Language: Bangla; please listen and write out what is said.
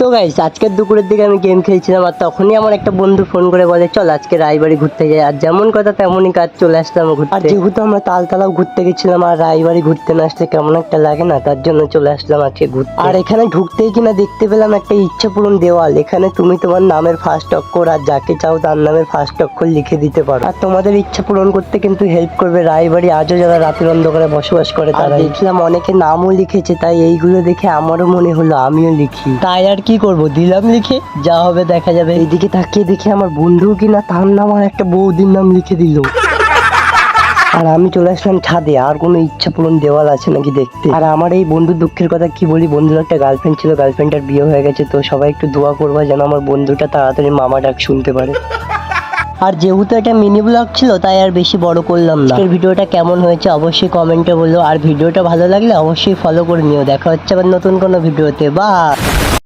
তো গাইস আজকের দুপুরের দিকে আমি গেম খেলছিলাম আর তখনই আমার একটা বন্ধু ফোন করে বলে চল আজকে রায়বাড়ি ঘুরতে যাই। আর যেমন কথা তেমনই কাজ, চলে আসলাম ঘুরতে। আর যেহেতু আমরা তালতলাও ঘুরতে গেছিলাম আর রায়বাড়ি ঘুরতে না আসলে কেমন একটা লাগে না, তার জন্য চলে আসলাম আজকে ঘুরতে। আর এখানে ঢুকতেই কিনা দেখতে পেলাম একটা ইচ্ছা পূরণ দেওয়াল। এখানে তুমি তোমার নামের ফার্স্ট অক্ষর আর যাকে চাও তার নামের ফার্স্ট অক্ষর লিখে দিতে পারো। আর তোমাদের ইচ্ছা পূরণ করতে কিন্তু হেল্প করবে রায়বাড়ি আজও যারা রাতের অন্ধকারে বসবাস করে তারা। দেখলাম অনেকে নামও লিখেছে, তাই এইগুলো দেখে আমারও মনে হলো আমিও লিখি। তাই আর কি করব, দিলাম লিখে, যা হবে দেখা যাবে। এইদিকে তাকিয়ে দেখি আমার বন্ধু কিনা তার নাম আর একটা বৌদির নাম লিখে দিল। আর আমি চলে আসলাম ছাদে, আর কোনো ইচ্ছা পূরণ দেওয়াল আছে নাকি দেখতে। আর আমার এই বন্ধুর দুঃখের কথা কি বলি, বন্ধুর একটা গার্লফ্রেন্ড ছিল, গার্লফ্রেন্ডটার বিয়ে হয়ে গেছে। তো সবাই একটু দোয়া করবা যেন আমার বন্ধুটা তাড়াতাড়ি মামা ডাক শুনতে পারে। আর যেহেতু এটা মিনি ব্লগ ছিল তাই আর বেশি বড় করলাম না। আজকের ভিডিওটা কেমন হয়েছে অবশ্যই কমেন্টে বলো, আর ভিডিওটা ভালো লাগলে অবশ্যই ফলো করে নিও। দেখা হচ্ছে আবার নতুন কোনো ভিডিওতে। বাই।